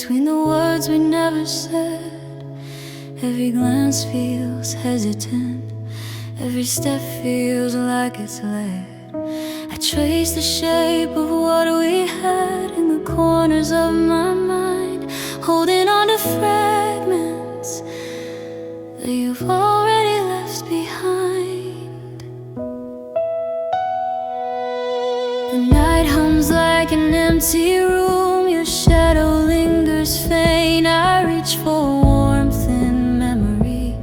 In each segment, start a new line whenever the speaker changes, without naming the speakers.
between the words we never said. Every glance feels hesitant, every step feels like it's led. I trace the shape of what we had in the corners of my mind, holding on to fragments that you've already left behind. The night hums like an empty room, your shadow lingers faint. I reach for warmth in memory,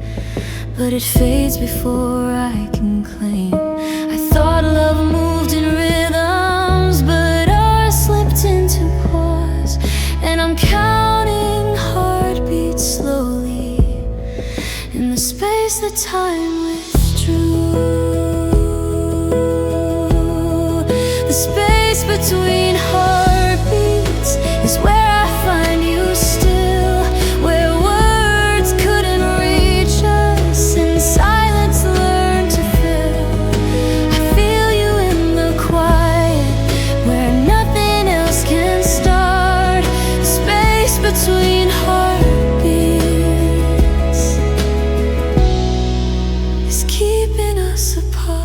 but it fades before I can claim. I thought love moved in rhythms, but ours slipped into pause, and I'm counting heartbeats slowly in the space that time withdrew. The space between heartbeats is where I find you still, where words couldn't reach us and silence learned to fill. I feel you in the quiet, where nothing else can start. The space between heartbeats is keeping us apart.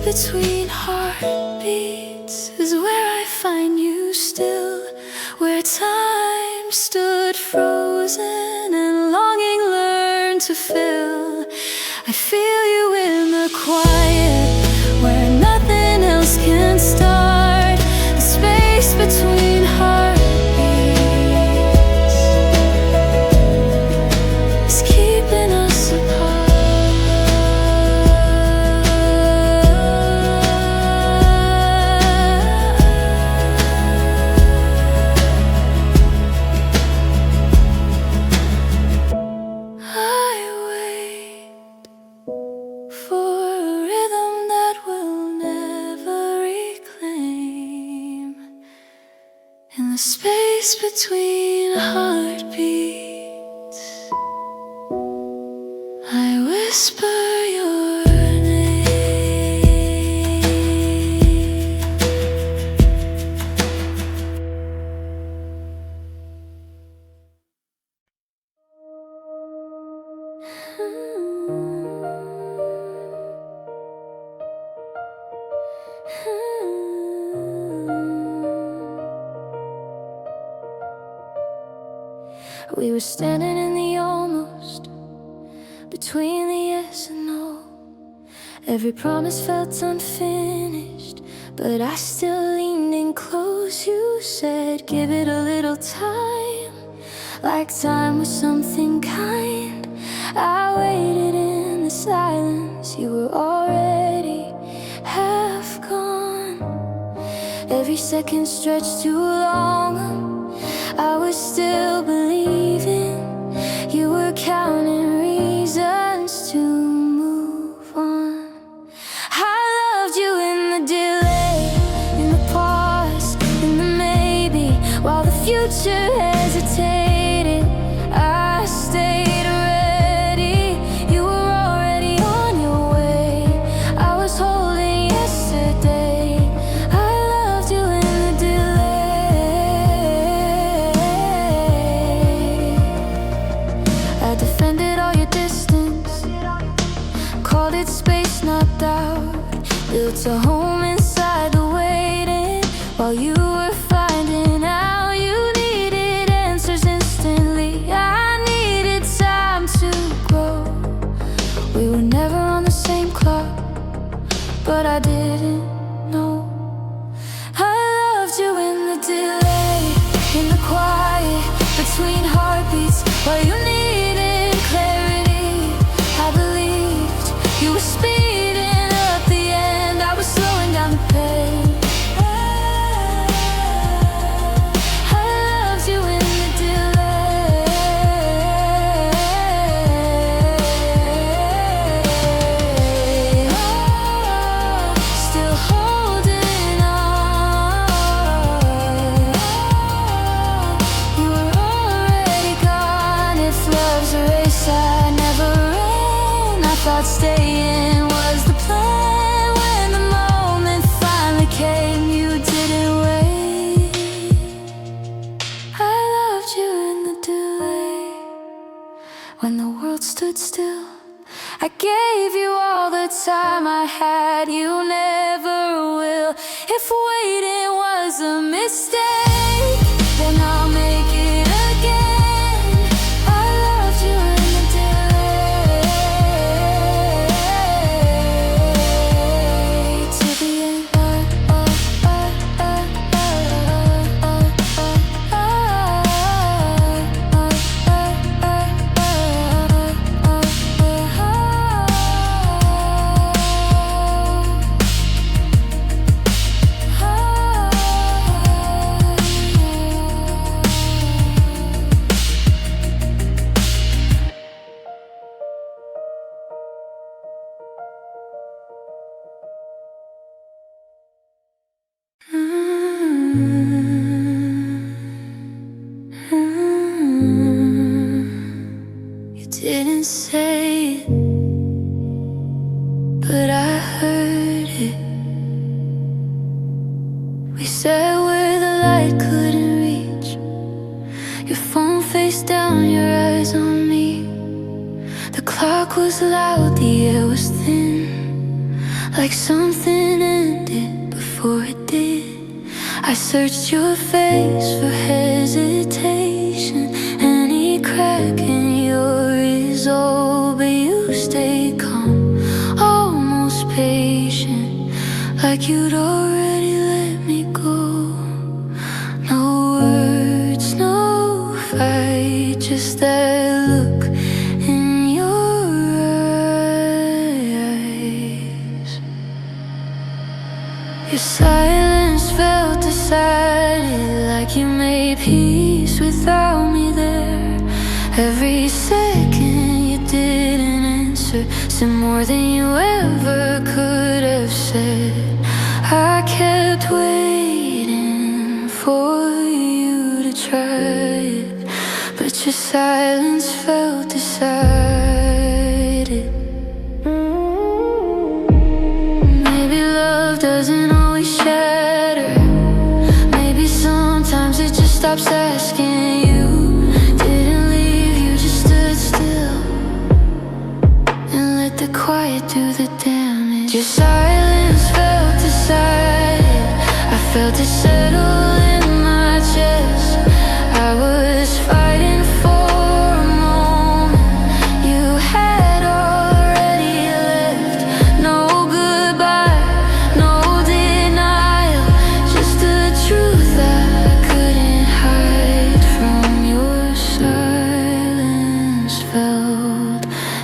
Between heartbeats is where I find you still, where time stood frozen and longing learned to fill. I feel you in the quiet, where nothing else can start. The space between heartbeats is keeping us apart. In the space between heartbeats, I whisper your name. We were standing in the almost, between the yes and no. Every promise felt unfinished, but I still leaned in close. You said, give it a little time, like time was something kind. I waited in the silence, you were already half gone. Every second stretched too long, I was still believing. You were counting reasons to move on. I loved you in the delay, in the pause, in the maybe. While the future hesitated, I stayed ready. You were already on your way, I was holding yesterday. I loved you in the delay. I defended all your distance, called it space, not doubt. Built a home inside the waiting, while you were finding out. You needed answers instantly, I needed time to grow. We were never on the same clock, but I didn't know. I loved you in the delay, in the quiet, between heartbeats, while you needed clarity. I believed you were speeding up the end, I was slowing down the pace. I loved you in the delay. when the world stood still. I gave you all the time I had, you never will. If waiting was a mistake, then I'll make it again. I loved you in the day, to the end. You didn't say it, but I heard it. We sat where the light couldn't reach, your phone face down, your eyes on me. The clock was loud, the air was thin, like something ended before it did. I searched your face for hesitation, any crack in your resolve, but you stayed calm, almost patient, like you'd already let me go. No words, no fight, just that look in your eyes. Your silence felt decided, like you made peace without me there. Every second you didn't answer said more than you ever could have said. I kept waiting for you to try it, but your silence felt decided. Maybe love doesn't always shatter, maybe sometimes it just stops asking. You didn't leave, you just stood still and let the quiet do the damage. Your silence felt decided, I felt it settle in my chest. I was fighting for a moment you had already left. No goodbye, no denial, just the truth I couldn't hide from. Your silence felt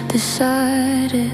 decided.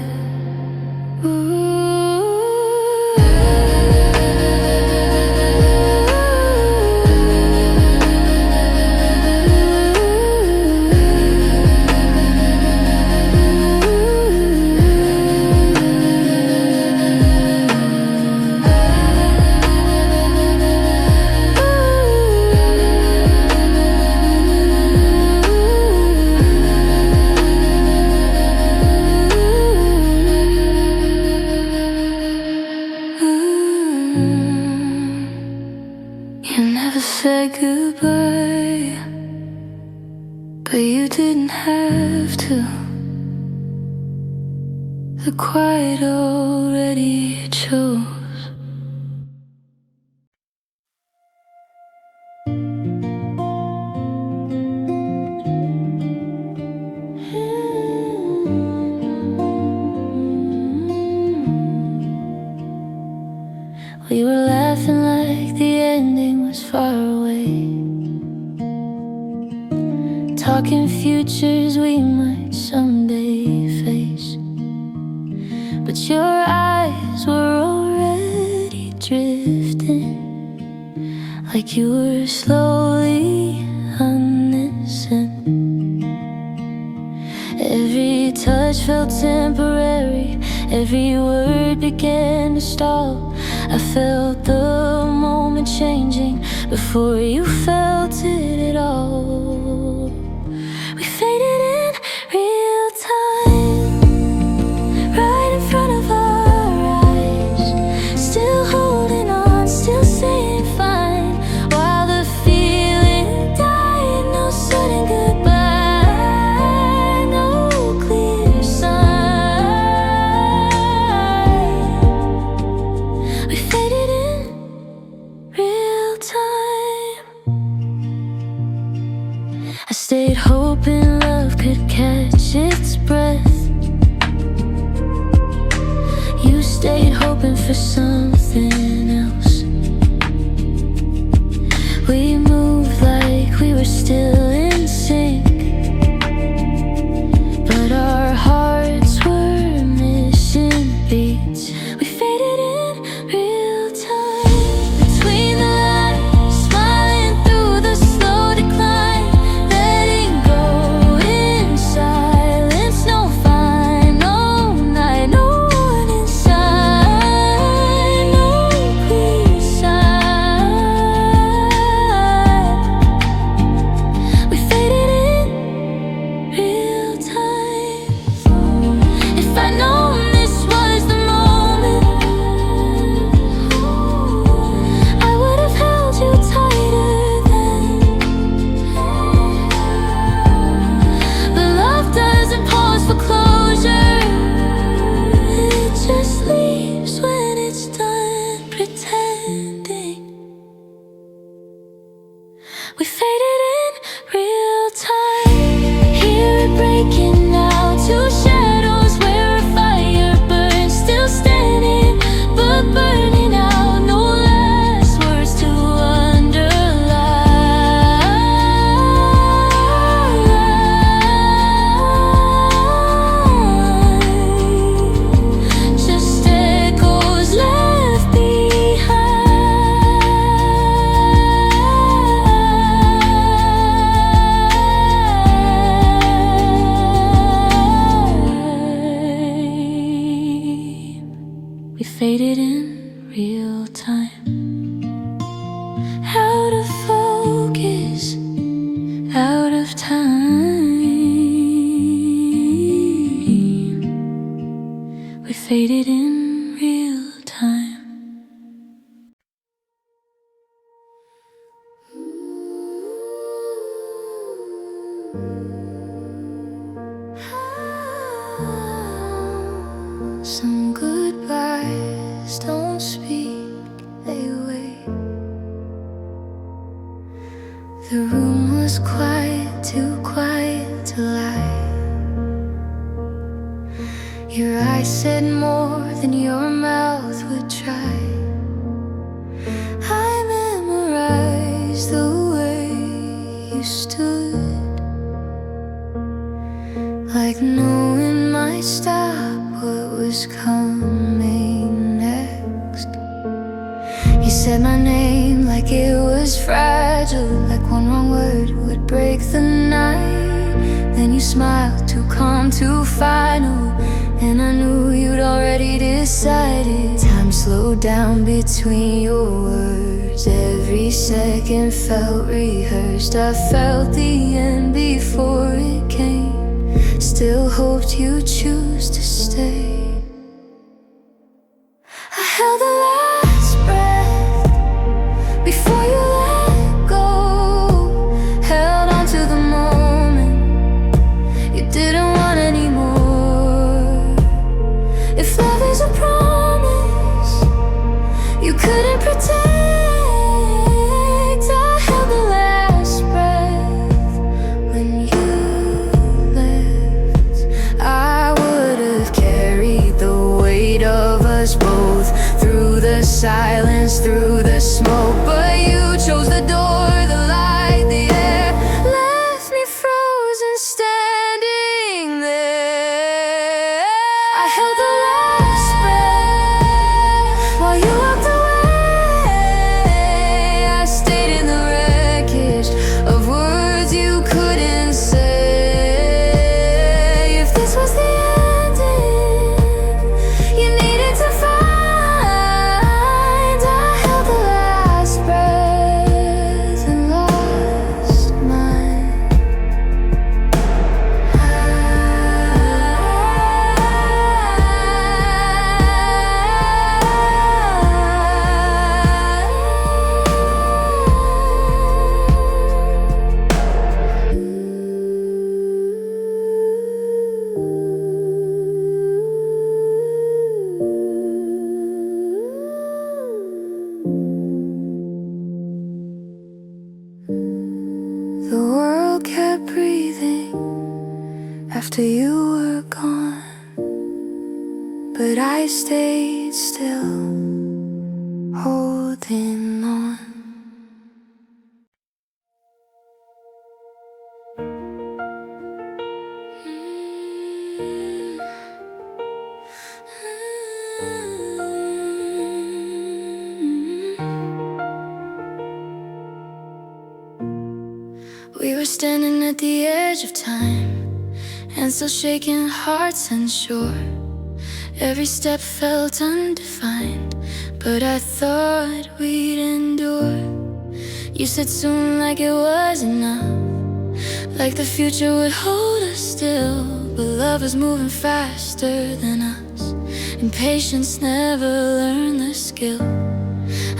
You never said goodbye, but you didn't have to. The quiet already chose. We were laughing like the ending was far away, talking futures we might someday face. But your eyes were already drifting, like you were slowly unlistened. Every touch felt temporary, every word began to stall. I felt the moment changing before you felt it at all. We faded in real time, right in front of our eyes, still holding on, still saying fine, while the feeling died. No sudden goodbye, no I stayed hoping love could catch its breath. You stayed hoping for something else. We moved like we were still in sync, but our hearts were missing beats. We faded in real time, between the lines, smiling through the slow decline, letting go in silence. No fine, no night, no one inside, no peace sign. We faded in real time. If I'd known this was the moment, I would have held you tighter then. But love doesn't pause for closure, it just leaves when it's done pretending. We faded in real time. Hear it breaking now, two shadows where a fire burns, still standing but burning out. No last words to underline, just echoes left behind. We faded in real time, out of focus, out of time. We faded in real time. Some goodbyes don't speak, they wait. The room was quiet, too quiet to lie. Your eyes said more than your mouth would try. I memorized the way you stood, like knowing might stop what was coming next. You said my name like it was fragile, like one wrong word would break the night. Then you smiled, too calm, too final, and I knew you'd already decided. Time slowed down between your words, every second felt rehearsed. I felt the end before it came, still hoped you'd choose to stay. I held the last breath before you let go, held on to the moment you didn't want anymore. If love is a promise you couldn't protect, I held the last breath when you left. I would have carried kept breathing after you were gone, but I stayed still, holding on. We were standing at the edge of time, and still shaking, hearts unsure. Every step felt undefined, but I thought we'd endure. You said soon, like it was enough, like the future would hold us still. But love was moving faster than us, and patience never learned the skill.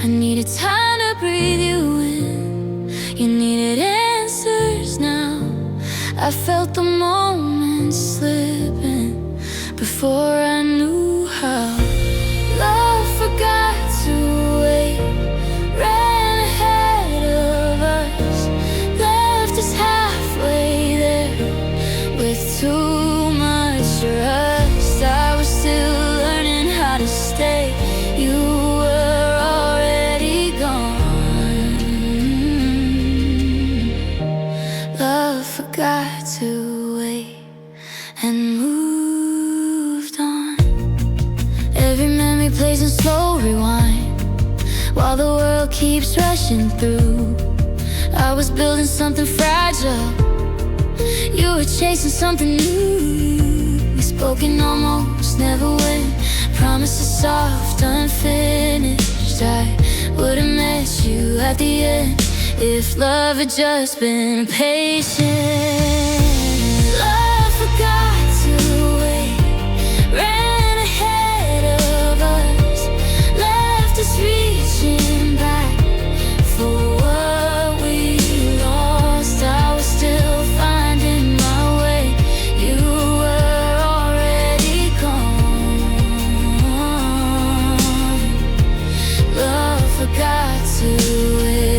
I needed time to breathe you in, you needed answers now. I felt the moment slipping before I knew how. Love forgot to wait, ran ahead of us, left us halfway there with too much trust. I was still learning how to stay, you were already gone. Love forgot to wait and moved on. Every memory plays in slow rewind, while the world keeps rushing through. I was building something fragile, you were chasing something new. We spoke in almost never went, promises soft, unfinished. I would've met you at the end if love had just been patient. Love forgot to wait, ran ahead of us, left us reaching back for what we lost. I was still finding my way, you were already gone. Love forgot to wait.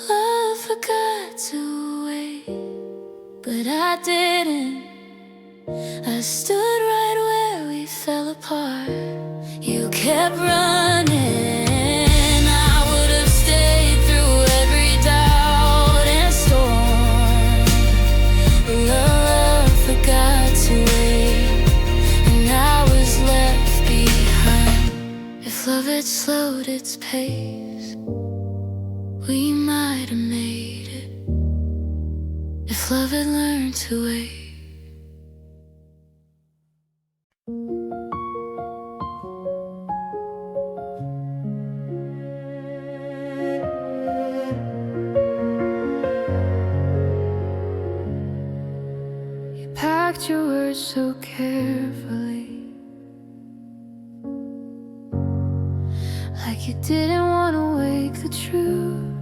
Love forgot to wait, but I didn't. I stood right where we fell apart. You kept running, I would have stayed through every doubt and storm. Love forgot to wait, and I was left behind. If love had slowed its pace, we might have made it. If love had learned to wait. You packed your words so carefully, like you didn't want to wake the truth.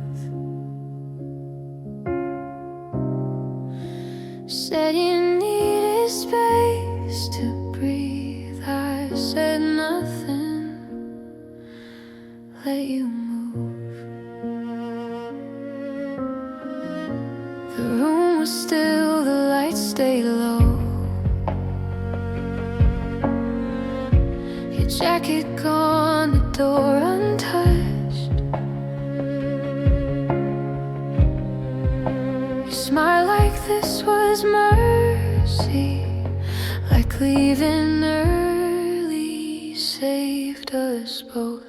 Said you needed space to breathe. I said nothing, let you move. The room was still, the lights stayed low. Your jacket gone, the door untouched. You smiled like this was mercy, like leaving early saved us both.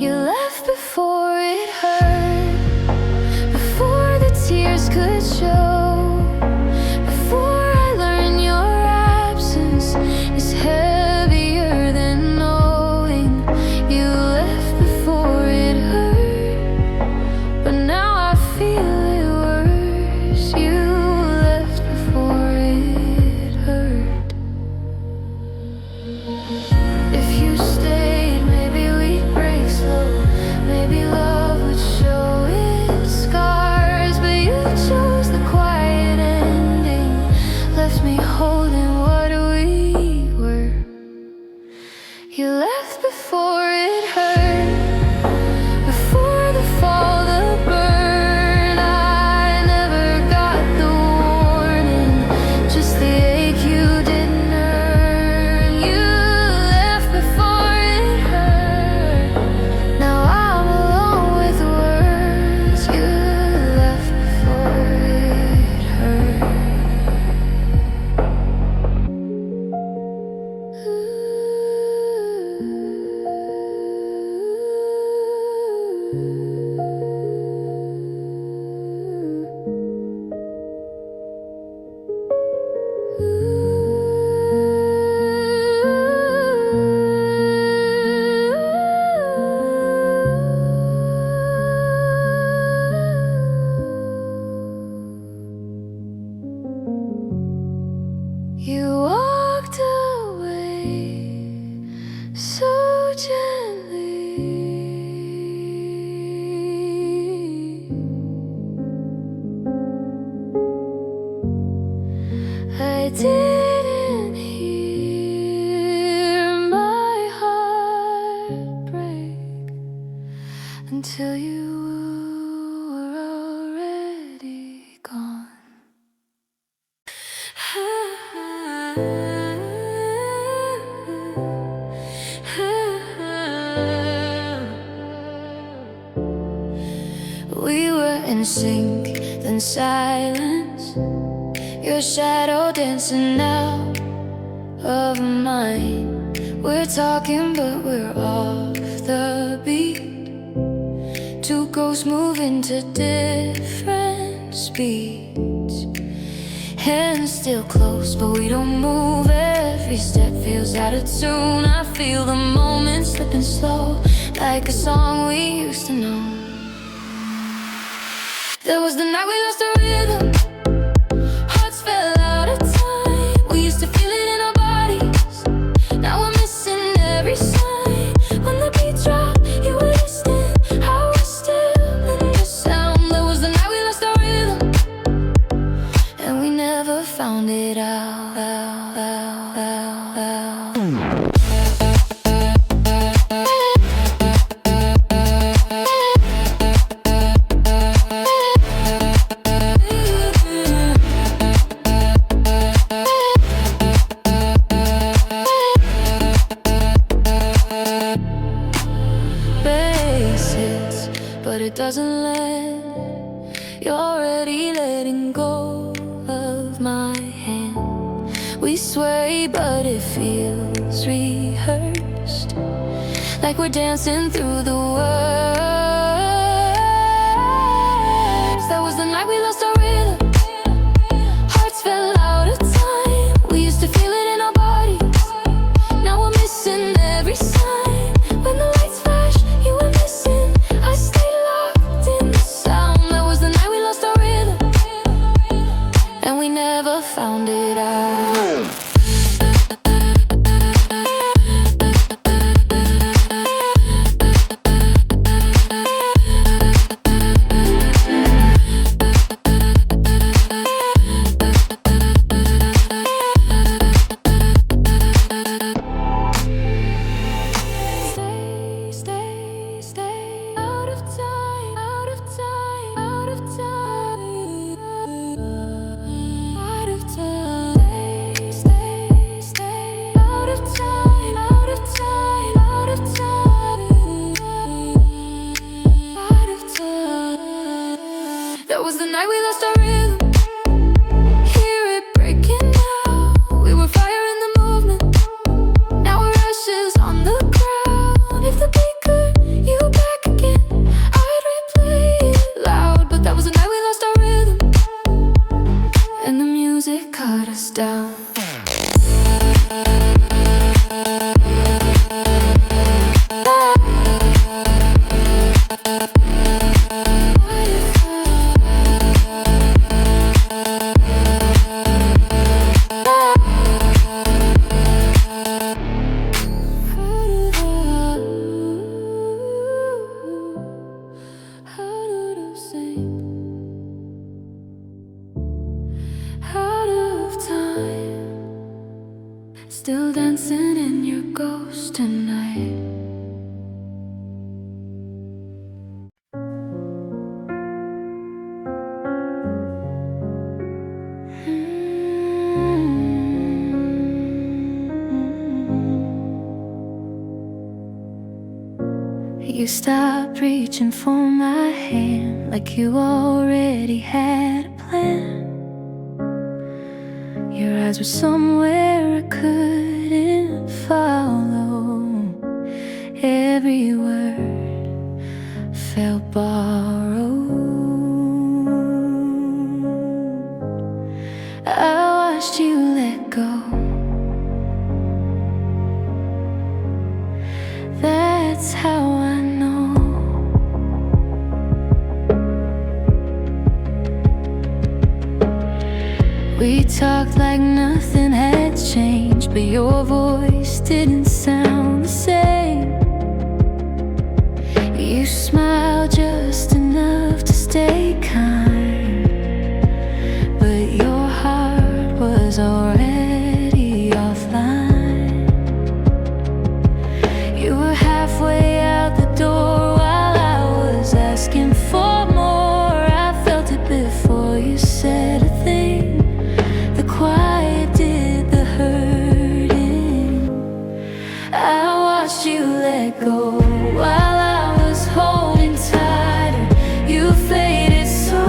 You left before it hurt, before the tears could show, before I learned your absence is heavier than knowing. You left before it hurt, but now I feel it worse. You left before it hurt. in sync, then silence. Your shadow dancing out of mine. We're talking but we're off the beat. Two ghosts moving to different speeds. Hands still close but we don't move. Every step feels out of tune. I feel the moment slipping slow, like a song we used to know. There was the night we lost our rhythm. Hearts fell out of time. We used to feel it in our bodies. Now we're missing every sign. When the beat dropped, you were listening. I was still in the sound. There was the night we lost our rhythm, and we never found it out. But it doesn't let. You're already letting go of my hand. We sway but it feels rehearsed, like we're dancing through the words. That was the night we lost our rhythm. Hearts fell out of time. We used to feel it in our bodies. Now we're missing every sign. When the lights flash, you were missing. I stayed locked in the sound. That was the night we lost our rhythm, and we never found it out. That was the night we lost our rhythm. Hear it breaking now. We were fire in the movement. Now we're ashes on the ground. If the beat could, you back again, I'd replay it loud. But that was the night we lost our rhythm, and the music cut us down. Still dancing in your ghost tonight. You stopped reaching for my hand, like you already had a plan. Your eyes were somewhere I couldn't follow. Every word felt borrowed. I watched you let go. That's how I know. We talked like nothing had changed, but your voice didn't sound the same. You smiled just enough to stay kind, but your heart was already offline. You were halfway out the door while I was asking for more. I felt it before you said a thing. The quiet did the hurting. I watched you let go while I was holding tighter. You faded so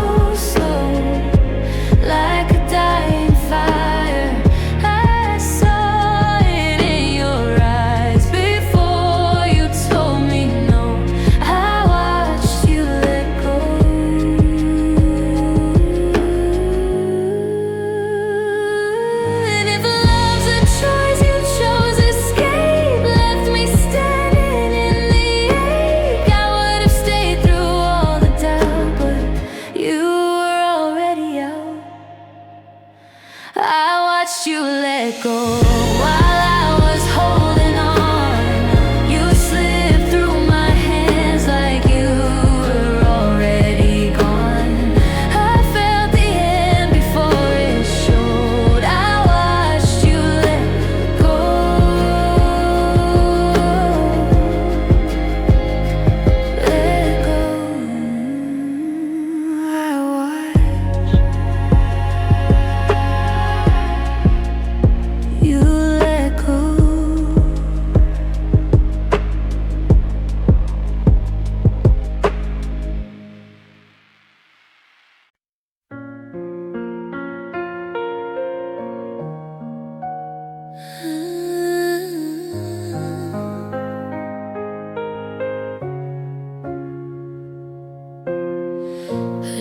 A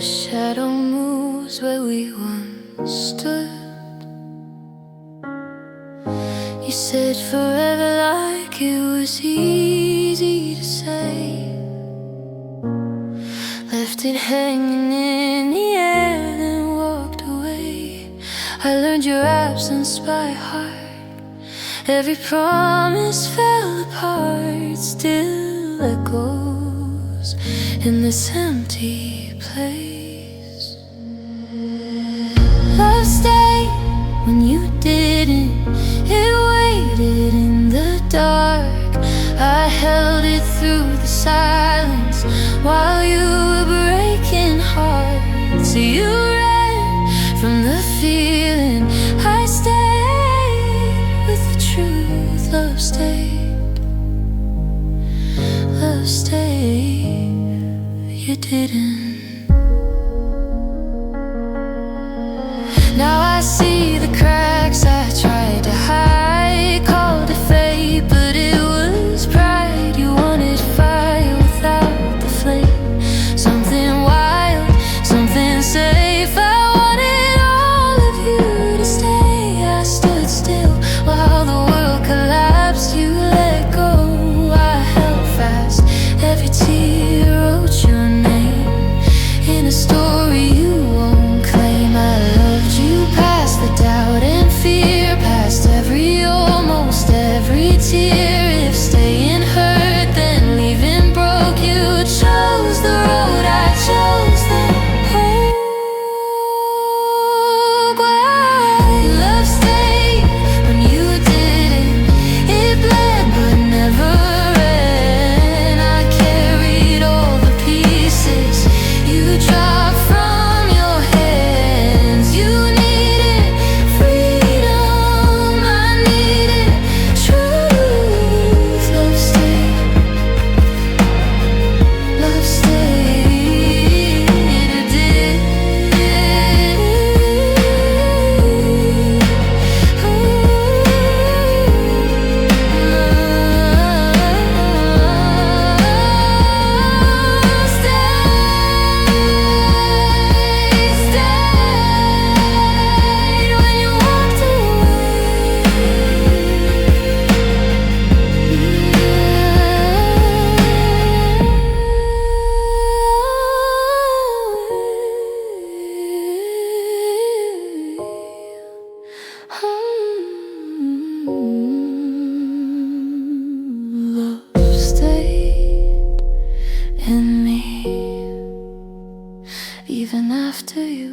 shadow moves where we once stood. You said forever like it was easy to say. Left it hanging in the air, then walked away. I learned your absence by heart. Every promise fell apart, still echoes in this empty place. Love stayed when you didn't. It waited in the dark. I held it through the silence while you were breaking hearts. So you ran from the feeling. I stayed with the truth. Love stayed. Love stayed. You didn't. Now I see the cracks I tried to hide. Called it fate, but it was pride. You wanted fire without the flame. Something wild, something safe. I wanted all of you to stay. I stood still while the world collapsed. You let go, I held fast. Every tear wrote your name in a story you won't claim. I loved you past the doubt and fear, past every almost every tear. If staying hurt, then leaving broke. You chose the road, I chose the hope. Why love stayed when you didn't. It bled but never ran. I carried all the pieces you dropped from your hands. You needed freedom, I needed truth. Love stayed. Love stayed. It did. Stayed when you walked away. Love stayed in me even after you.